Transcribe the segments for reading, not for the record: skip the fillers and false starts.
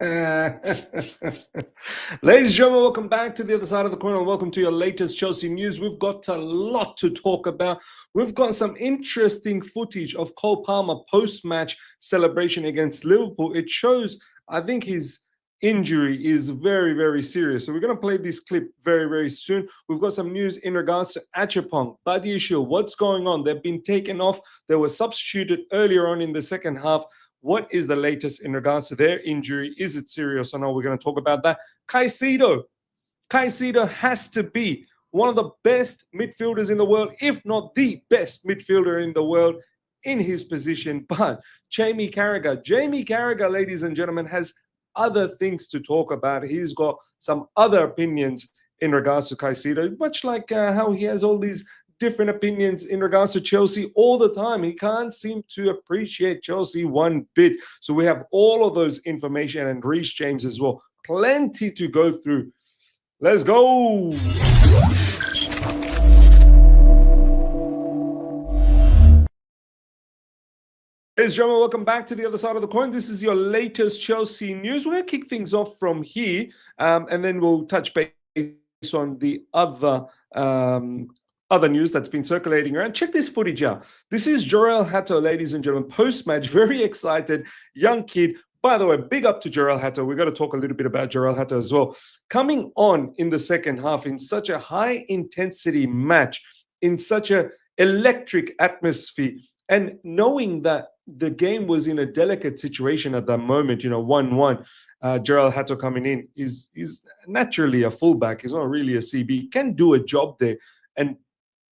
Ladies and gentlemen, welcome back to the other side of the corner and welcome to your latest Chelsea news. We've got a lot to talk about. We've got some interesting footage of Cole Palmer post-match celebration against Liverpool. It shows, I think, his injury is very, very serious. So we're going to play this clip very, very soon. We've got some news in regards to Acheampong Badiashile. What's going on? They've been taken off. They were substituted earlier on in the second half. What is the latest in regards to their injury? Is it serious or not? We're going to talk about that. Caicedo has to be one of the best midfielders in the world, if not the best midfielder in the world in his position. But Jamie Carragher, ladies and gentlemen, has other things to talk about. He's got some other opinions in regards to Caicedo, much like how he has all these different opinions in regards to Chelsea all the time. He can't seem to appreciate Chelsea one bit. So we have all of those information and Reece James as well. Plenty to go through. Let's go. Ladies and gentlemen, welcome back to the other side of the coin. This is your latest Chelsea news. We're going to kick things off from here, and then we'll touch base on the other news that's been circulating around. Check this footage out. This is Jorel Hato, ladies and gentlemen, post-match, very excited, young kid. By the way, big up to Jorel Hato. We've got to talk a little bit about Jorel Hato as well. Coming on in the second half in such a high-intensity match, in such an electric atmosphere, and knowing that the game was in a delicate situation at that moment, 1-1, Jorel Hato coming in is naturally a fullback. He's not really a CB. He can do a job there. And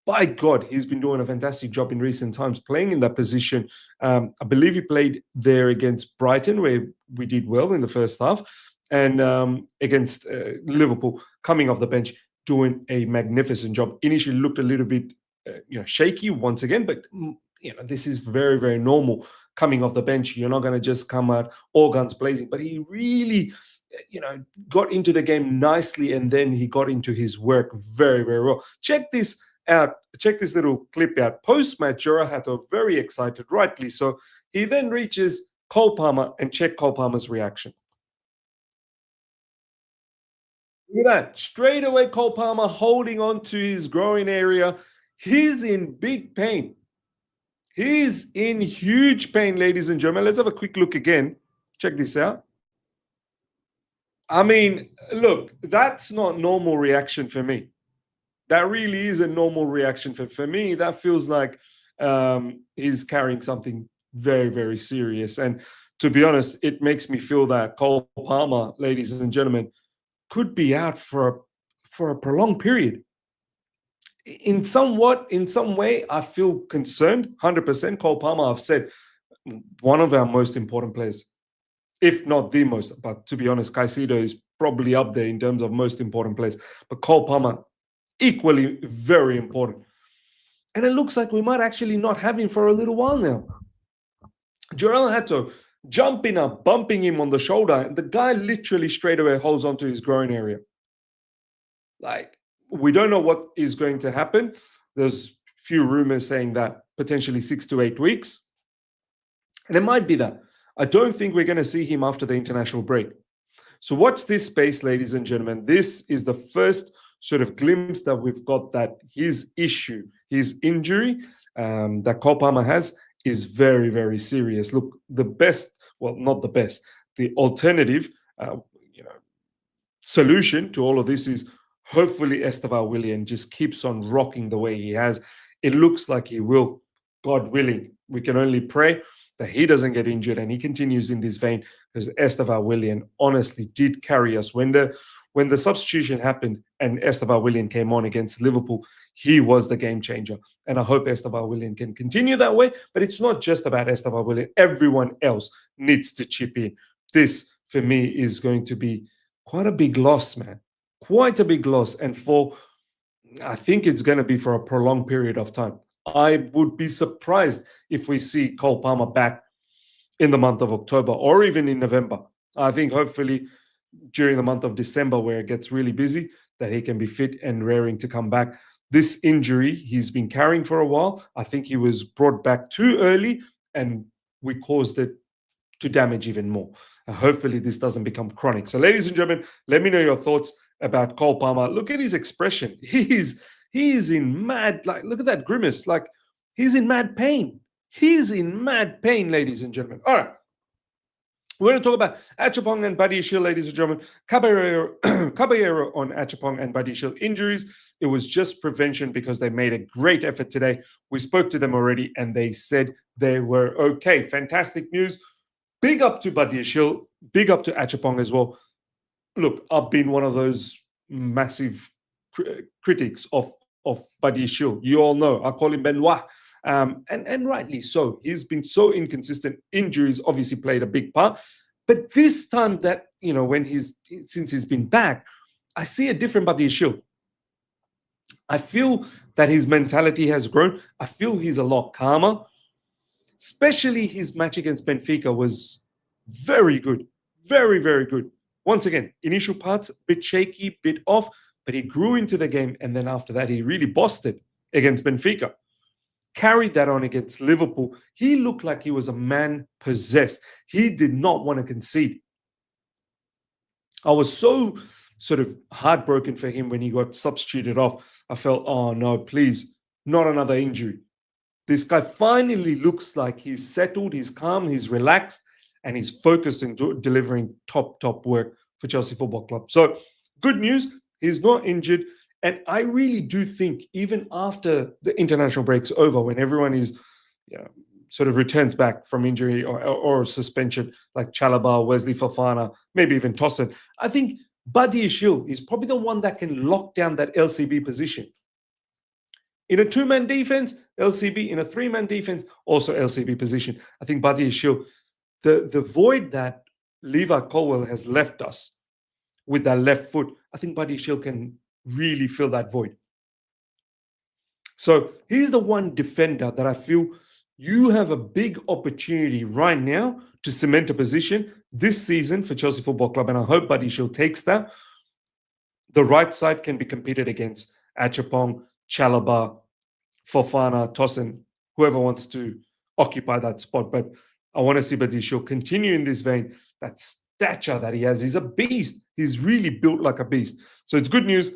by God, he's been doing a fantastic job in recent times playing in that position. I believe he played there against Brighton, where we did well in the first half, and against Liverpool, coming off the bench, doing a magnificent job. Initially looked a little bit shaky once again, but this is very, very normal coming off the bench. You're not going to just come out all guns blazing. But he really got into the game nicely, and then he got into his work very, very well. Check this out. Check this little clip out. Post-match, Jorel Hato very excited, rightly so. He then reaches Cole Palmer, and check Cole Palmer's reaction. Look at that. Straight away, Cole Palmer holding on to his groin area. He's in big pain. He's in huge pain, ladies and gentlemen. Let's have a quick look again. Check this out. I mean, look, that's not normal reaction for me. That really is a normal reaction for me. That feels like he's carrying something very, very serious. And to be honest, it makes me feel that Cole Palmer, ladies and gentlemen, could be out for a prolonged period. In some way, I feel concerned. 100%. Cole Palmer, I've said, one of our most important players, if not the most. But to be honest, Caicedo is probably up there in terms of most important players. But Cole Palmer, equally very important. And it looks like we might actually not have him for a little while now. Jorel Hato jumping up, bumping him on the shoulder, and the guy literally straight away holds onto his groin area. Like, we don't know what is going to happen. There's few rumors saying that potentially 6 to 8 weeks. And it might be that. I don't think we're going to see him after the international break. So watch this space, ladies and gentlemen. This is the first sort of glimpse that we've got that his issue, his injury that Cole Palmer has is very, very serious. Look, the best, well, not the best, the alternative solution to all of this is hopefully Estevan Willian just keeps on rocking the way he has. It looks like he will, God willing. We can only pray that he doesn't get injured and he continues in this vein, because Estevan Willian honestly did carry us. When the substitution happened and Estevan Willian came on against Liverpool, he was the game changer. And I hope Estevan Willian can continue that way. But it's not just about Estevan Willian. Everyone else needs to chip in. This, for me, is going to be quite a big loss, man. Quite a big loss. And I think it's going to be for a prolonged period of time. I would be surprised if we see Cole Palmer back in the month of October or even in November. I think hopefully during the month of December, where it gets really busy, that he can be fit and raring to come back. This injury he's been carrying for a while. I think he was brought back too early and we caused it to damage even more. Hopefully this doesn't become chronic. So ladies and gentlemen, let me know your thoughts about Cole Palmer. Look at his expression. He's in mad, like, look at that grimace. Like, he's in mad pain. He's in mad pain, ladies and gentlemen. All right. We're going to talk about Acheampong and Badiashile, ladies and gentlemen. Caballero on Acheampong and Badiashile injuries. It was just prevention because they made a great effort today. We spoke to them already and they said they were okay. Fantastic news. Big up to Badiashile. Big up to Acheampong as well. Look, I've been one of those massive critics of Badiashile. You all know. I call him Benoit. And rightly so. He's been so inconsistent. Injuries obviously played a big part. But this time that, since he's been back, I see a different Badiashile. I feel that his mentality has grown. I feel he's a lot calmer. Especially his match against Benfica was very good. Very, very good. Once again, initial parts, bit shaky, bit off, but he grew into the game. And then after that, he really bossed it against Benfica. Carried that on against Liverpool. He looked like he was a man possessed. He did not want to concede. I was so sort of heartbroken for him when he got substituted off. I felt, oh no, please, not another injury. This guy finally looks like he's settled, he's calm, he's relaxed, and he's focused in delivering top work for Chelsea Football Club. So good news, he's not injured. And I really do think even after the international break's over, when everyone is sort of returns back from injury or suspension, like Chalobah, Wesley Fofana, maybe even Tosin, I think Badiashile is probably the one that can lock down that LCB position. In a two-man defense, LCB. In a three-man defense, also LCB position. I think Badiashile, the void that Levi Colwill has left us with that left foot, I think Badiashile can really fill that void. So he's the one defender that I feel you have a big opportunity right now to cement a position this season for Chelsea Football Club. And I hope Badiashile takes that. The right side can be competed against Acheampong, Chalobah, Fofana, Tosin, whoever wants to occupy that spot. But I want to see Badiashile continue in this vein. That stature that he has, he's a beast. He's really built like a beast. So it's good news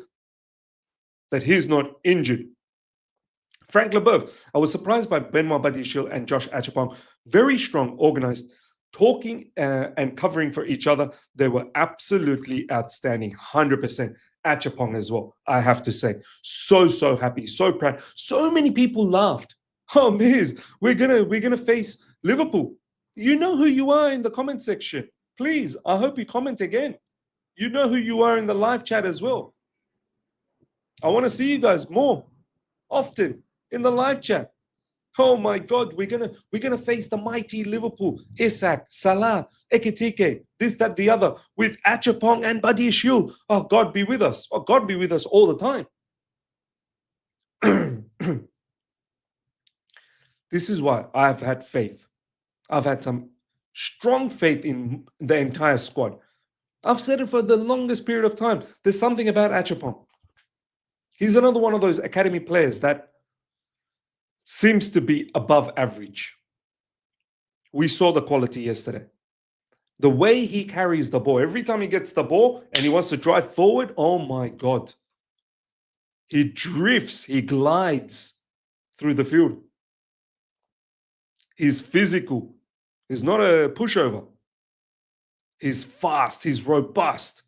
that he's not injured. Frank Leboeuf, I was surprised by Benoit Badiashile and Josh Acheampong. Very strong, organized, talking and covering for each other. They were absolutely outstanding, 100%. Acheampong as well, I have to say. So happy, so proud. So many people laughed. Oh, Miz, we're gonna face Liverpool. You know who you are in the comment section. Please, I hope you comment again. You know who you are in the live chat as well. I want to see you guys more often in the live chat. Oh my God, we're gonna face the mighty Liverpool. Isak, Salah, Ekitike, this, that, the other, with Acheampong and Badiashile. Oh, God be with us. Oh, God be with us all the time. This is why I've had faith. I've had some strong faith in the entire squad. I've said it for the longest period of time. There's something about Acheampong. He's another one of those academy players that seems to be above average. We saw the quality yesterday. The way he carries the ball, every time he gets the ball and he wants to drive forward, oh my God. He drifts, he glides through the field. He's physical. He's not a pushover. He's fast, he's robust.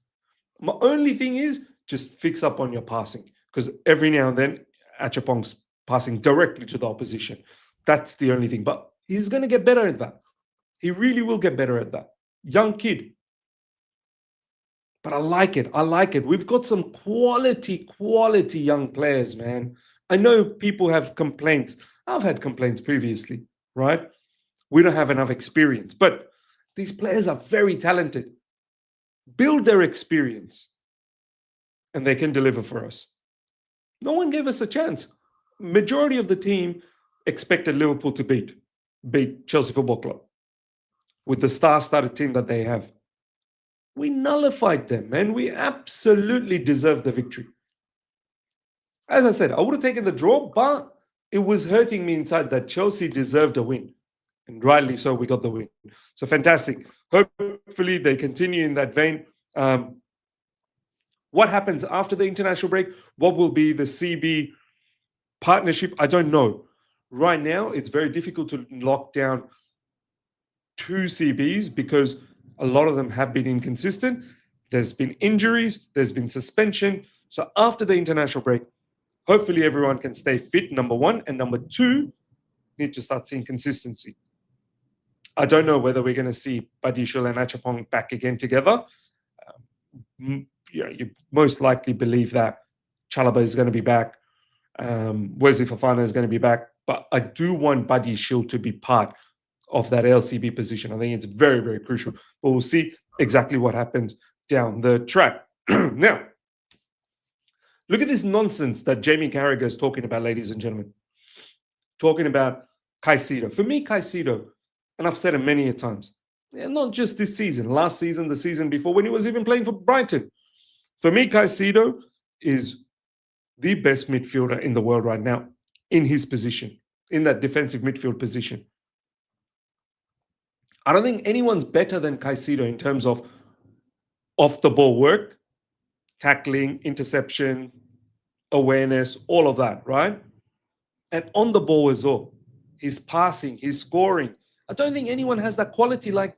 My only thing is just fix up on your passing, because every now and then Acheampong's passing directly to the opposition. That's the only thing. But he's going to get better at that. He really will get better at that. Young kid. But I like it. I like it. We've got some quality young players, man. I know people have complaints. I've had complaints previously, right? We don't have enough experience. But these players are very talented. Build their experience. And they can deliver for us. No one gave us a chance. Majority of the team expected Liverpool to beat Chelsea Football Club with the star-studded team that they have. We nullified them, and we absolutely deserved the victory. As I said, I would have taken the draw, but it was hurting me inside that Chelsea deserved a win. And rightly so, we got the win. So fantastic. Hopefully they continue in that vein. What happens after the international break? What will be the CB partnership? I don't know. Right now, it's very difficult to lock down two CBs because a lot of them have been inconsistent. There's been injuries, there's been suspension. So after the international break, hopefully everyone can stay fit, number one. And number two, need to start seeing consistency. I don't know whether we're going to see Badiashile and Acheampong back again together. You most likely believe that Chalobah is going to be back. Wesley Fofana is going to be back. But I do want Badiashile to be part of that LCB position. I think it's very, very crucial. But we'll see exactly what happens down the track. Now, look at this nonsense that Jamie Carragher is talking about, ladies and gentlemen. Talking about Caicedo. For me, Caicedo, and I've said it many a times, and not just this season, last season, the season before, when he was even playing for Brighton. For me, Caicedo is the best midfielder in the world right now in his position, in that defensive midfield position. I don't think anyone's better than Caicedo in terms of off-the-ball work, tackling, interception, awareness, all of that, right? And on the ball as well. His passing, his scoring. I don't think anyone has that quality like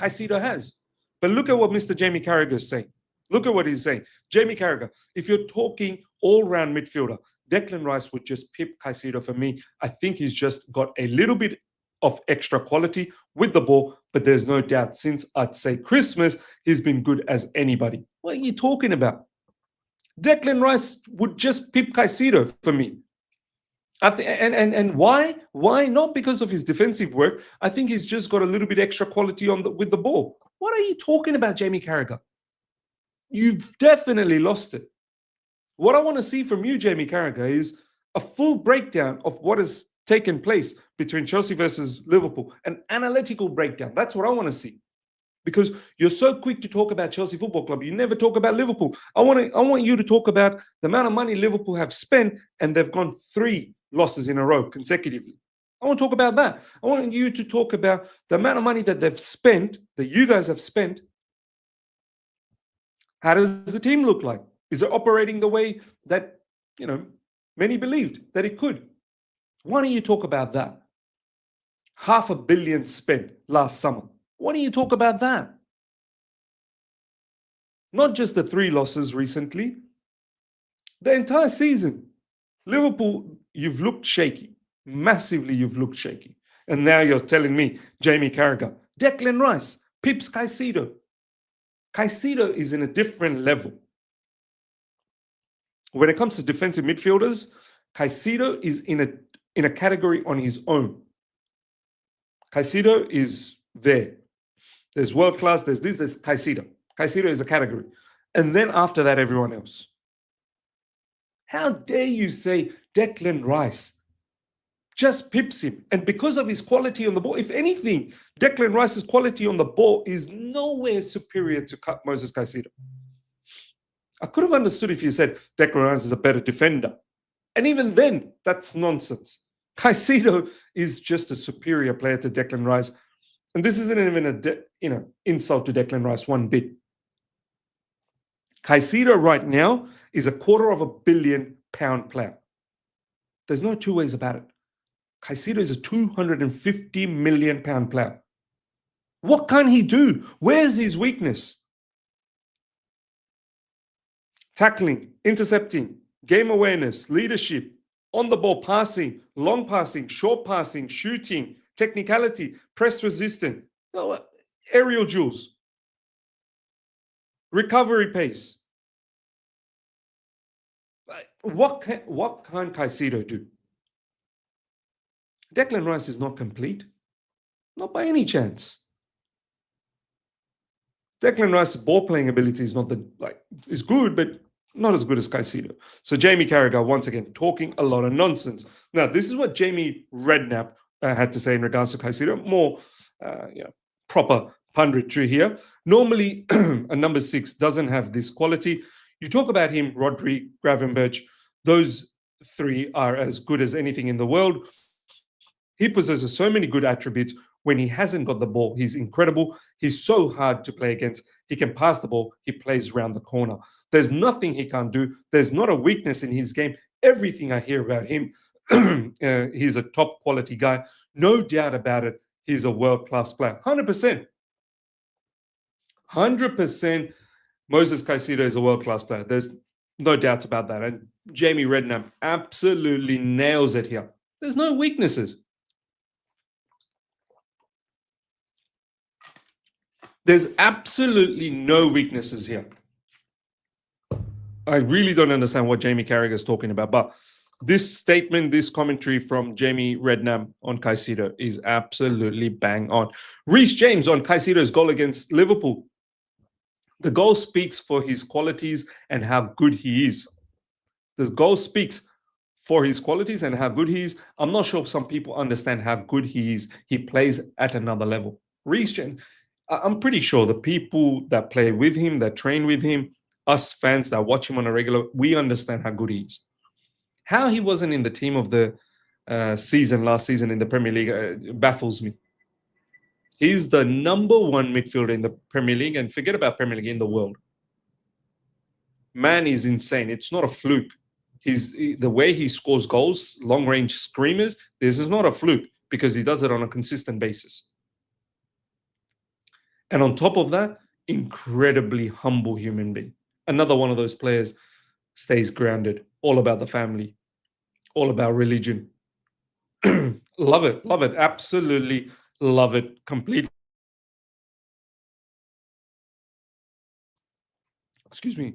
Caicedo has. But look at what Mr. Jamie Carragher is saying. Look at what he's saying. Jamie Carragher, if you're talking all-round midfielder, Declan Rice would just pip Caicedo for me. I think he's just got a little bit of extra quality with the ball, but there's no doubt since I'd say Christmas, he's been good as anybody. What are you talking about? Declan Rice would just pip Caicedo for me. And why? Why? Not because of his defensive work. I think he's just got a little bit extra quality with the ball. What are you talking about, Jamie Carragher? You've definitely lost it. What I want to see from you, Jamie Carragher, is a full breakdown of what has taken place between Chelsea versus Liverpool, an analytical breakdown. That's what I want to see. Because you're so quick to talk about Chelsea Football Club, you never talk about Liverpool. I want you to talk about the amount of money Liverpool have spent, and they've gone 3 losses in a row consecutively. I want to talk about that. I want you to talk about the amount of money that they've spent, that you guys have spent. How does the team look like? Is it operating the way that, many believed that it could? Why don't you talk about that? $500 million spent last summer. Why don't you talk about that? Not just the 3 losses recently. The entire season. Liverpool, you've looked shaky. Massively, you've looked shaky. And now you're telling me, Jamie Carragher, Declan Rice, pips Caicedo. Caicedo is in a different level. When it comes to defensive midfielders, Caicedo is in a category on his own. Caicedo is there. There's world class, there's Caicedo. Caicedo is a category. And then after that, everyone else. How dare you say Declan Rice just pips him? And because of his quality on the ball, if anything, Declan Rice's quality on the ball is nowhere superior to Moses Caicedo. I could have understood if you said Declan Rice is a better defender. And even then, that's nonsense. Caicedo is just a superior player to Declan Rice. And this isn't even an insult to Declan Rice one bit. Caicedo right now is a £250 million player. There's no two ways about it. Caicedo is a £250 million player. What can he do? Where's his weakness? Tackling, intercepting, game awareness, leadership, on the ball passing, long passing, short passing, shooting, technicality, press resistant, aerial duels, recovery pace. What can Caicedo do? Declan Rice is not complete. Not by any chance. Declan Rice's ball-playing ability is is good, but not as good as Caicedo. So Jamie Carragher, once again, talking a lot of nonsense. Now, this is what Jamie Redknapp had to say in regards to Caicedo. More, proper punditry here. Normally, a number 6 doesn't have this quality. You talk about him, Rodri, Gravenberch. Those 3 are as good as anything in the world. He possesses so many good attributes. when he hasn't got the ball, he's incredible. He's so hard to play against. He can pass the ball. He plays around the corner. There's nothing he can't do. There's not a weakness in his game. Everything I hear about him, he's a top quality guy. No doubt about it. He's a world-class player. 100%. 100% Moses Caicedo is a world-class player. There's no doubt about that. And Jamie Redknapp absolutely nails it here. There's no weaknesses. There's absolutely no weaknesses here. I really don't understand what Jamie Carragher is talking about, but this statement, this commentary from Jamie Redknapp on Caicedo is absolutely bang on. Reece James on Caicedo's goal against Liverpool. The goal speaks for his qualities and how good he is. The goal speaks for his qualities and how good he is. I'm not sure some people understand how good he is. He plays at another level. Reece James, I'm pretty sure the people that play with him, that train with him, us fans that watch him on a regular, we understand how good he is. How he wasn't in the team of the season last season in the Premier League baffles me. He's the number one midfielder in the Premier League, and forget about Premier League, in the world. Man is insane. It's not a fluke. The way he scores goals, long-range screamers, this is not a fluke because he does it on a consistent basis. And on top of that, incredibly humble human being. Another one of those players stays grounded, all about the family, all about religion. Love it, absolutely love it completely. Excuse me.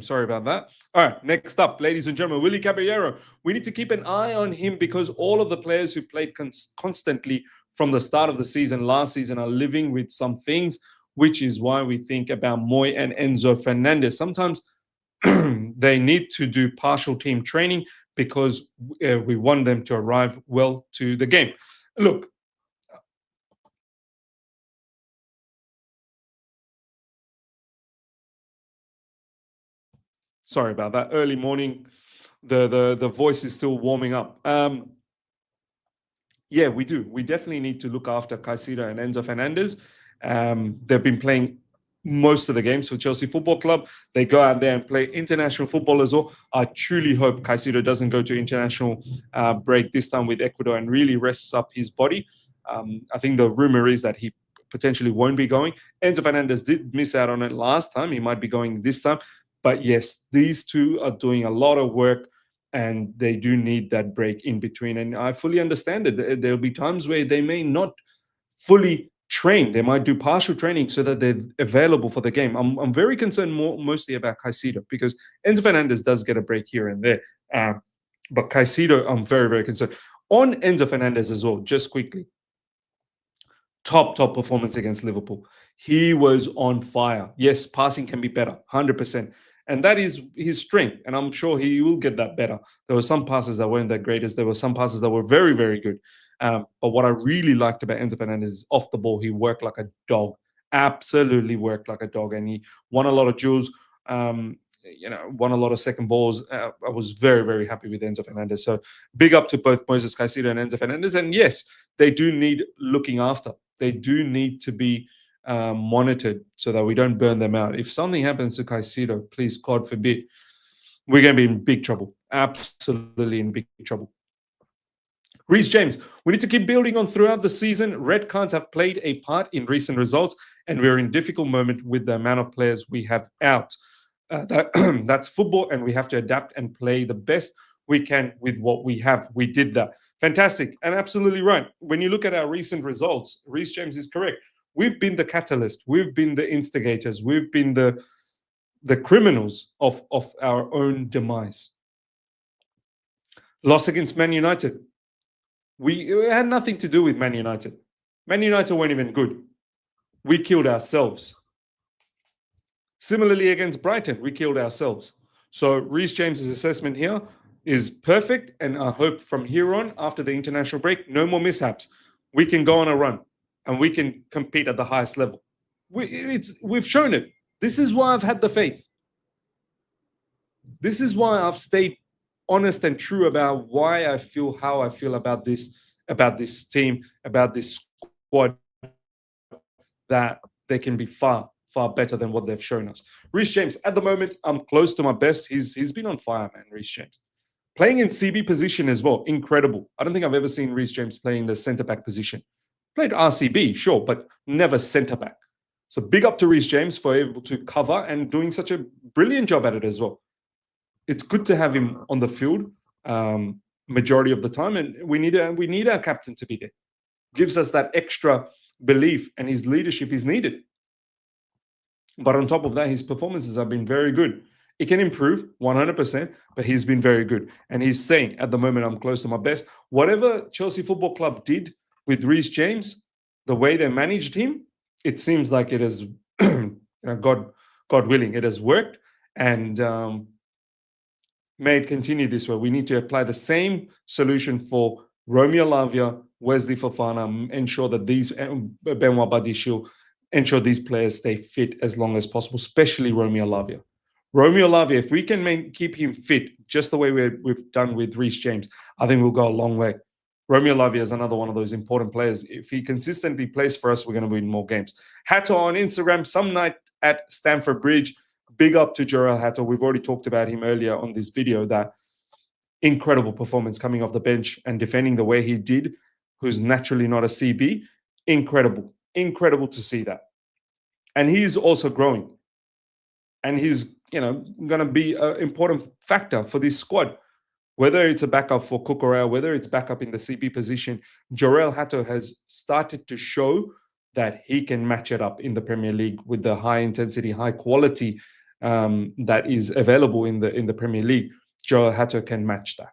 Sorry about that. All right, next up, ladies and gentlemen, Willy Caballero. We need to keep an eye on him because all of the players who played constantly from the start of the season last season are living with some things, which is why we think about Moy and Enzo Fernandez. Sometimes they need to do partial team training because we want them to arrive well to the game. Look, sorry about that. Early morning, the voice is still warming up. Yeah, we do. We definitely need to look after Caicedo and Enzo Fernandez. They've been playing most of the games for Chelsea Football Club. They go out there and play international football as well. I truly hope Caicedo doesn't go to international break this time with Ecuador and really rests up his body. I think the rumor is that he potentially won't be going. Enzo Fernandez did miss out on it last time. He might be going this time. But yes, these two are doing a lot of work and they do need that break in between. And I fully understand it. There'll be times where they may not fully train. They might do partial training so that they're available for the game. I'm very concerned mostly about Caicedo because Enzo Fernandez does get a break here and there. But Caicedo, I'm very, very concerned. On Enzo Fernandez as well, just quickly. Top performance against Liverpool. He was on fire. Yes, passing can be better, 100%. And that is his strength. And I'm sure he will get that better. There were some passes that weren't that great. There were some passes that were very, very good. But what I really liked about Enzo Fernandez is off the ball, he worked like a dog. Absolutely worked like a dog. And he won a lot of duels, won a lot of second balls. I was very, very happy with Enzo Fernandez. So big up to both Moses Caicedo and Enzo Fernandez. And yes, they do need looking after. They do need to be monitored so that we don't burn them out. If something happens to Caicedo, please, God forbid, we're going to be in big trouble. Absolutely in big trouble. Reece James, we need to keep building on throughout the season. Red cards have played a part in recent results, and we're in a difficult moment with the amount of players we have out. That's football, and we have to adapt and play the best we can with what we have. We did that. Fantastic, and absolutely right. When you look at our recent results, Reece James is correct. We've been the catalyst. We've been the instigators. We've been the criminals of our own demise. Loss against Man United. It had nothing to do with Man United. Man United weren't even good. We killed ourselves. Similarly, against Brighton, we killed ourselves. So Reece James's assessment here is perfect, and I hope from here on, after the international break, no more mishaps. We can go on a run, and we can compete at the highest level. We've shown it. This is why I've had the faith. This is why I've stayed honest and true about why I feel how I feel about this team, about this squad that they can be far better than what they've shown us. Reece James, at the moment, I'm close to my best. He's been on fire, man, Reece James. Playing in CB position as well, incredible. I don't think I've ever seen Reece James playing the centre-back position. Played RCB, sure, but never centre-back. So big up to Reece James for able to cover and doing such a brilliant job at it as well. It's good to have him on the field majority of the time, and we need our captain to be there. Gives us that extra belief, and his leadership is needed. But on top of that, his performances have been very good. It can improve 100%, but he's been very good. And he's saying, at the moment, I'm close to my best. Whatever Chelsea Football Club did with Reece James, the way they managed him, it seems like it has, God willing, it has worked. And may it continue this way. We need to apply the same solution for Romeo Lavia, Wesley Fofana, ensure that these, Benoit Badiashile, ensure these players stay fit as long as possible, especially Romeo Lavia. Romeo Lavia, if we can keep him fit just the way we've done with Reece James, I think we'll go a long way. Romeo Lavia is another one of those important players. If he consistently plays for us, we're going to win more games. Hato on Instagram, some night at Stamford Bridge. Big up to Jorel Hato. We've already talked about him earlier on this video. That incredible performance coming off the bench and defending the way he did, who's naturally not a CB. Incredible to see that. And he's also growing. And he's, going to be an important factor for this squad. Whether it's a backup for Cucurella, whether it's backup in the CB position, Jorel Hato has started to show that he can match it up in the Premier League with the high intensity, high quality that is available in the Premier League. Jorel Hato can match that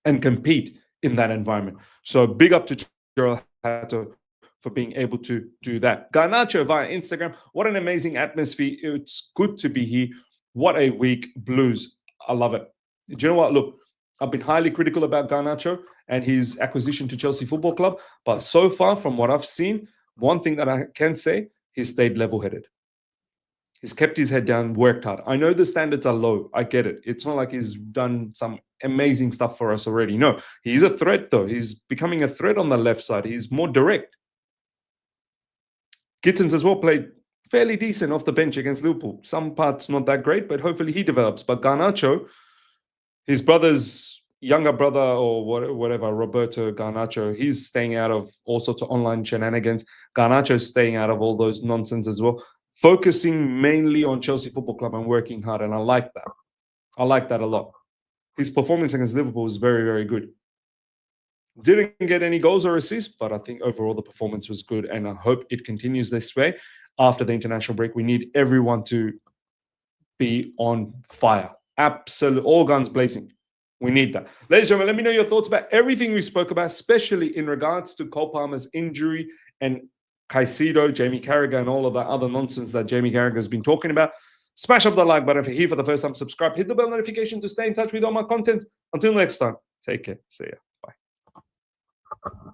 and compete in that environment. So big up to Jorel Hato for being able to do that. Garnacho via Instagram. What an amazing atmosphere. It's good to be here. What a week. Blues. I love it. Do you know what? Look, I've been highly critical about Garnacho and his acquisition to Chelsea Football Club. But so far, from what I've seen, one thing that I can say, he's stayed level-headed. He's kept his head down, worked hard. I know the standards are low. I get it. It's not like he's done some amazing stuff for us already. No, he's a threat, though. He's becoming a threat on the left side. He's more direct. Gittins as well played fairly decent off the bench against Liverpool. Some parts not that great, but hopefully he develops. But Garnacho, his brother's younger brother or whatever, Roberto Garnacho, he's staying out of all sorts of online shenanigans. Garnacho's staying out of all those nonsense as well. Focusing mainly on Chelsea Football Club and working hard. And I like that. I like that a lot. His performance against Liverpool was very, very good. Didn't get any goals or assists, but I think overall the performance was good. And I hope it continues this way after the international break. We need everyone to be on fire. Absolute, all guns blazing. We need that. Ladies and gentlemen, let me know your thoughts about everything we spoke about, especially in regards to Cole Palmer's injury and Caicedo, Jamie Carragher, and all of that other nonsense that Jamie Carragher has been talking about. Smash up the like button if you're here for the first time. Subscribe. Hit the bell notification to stay in touch with all my content. Until next time, take care. See ya. Bye.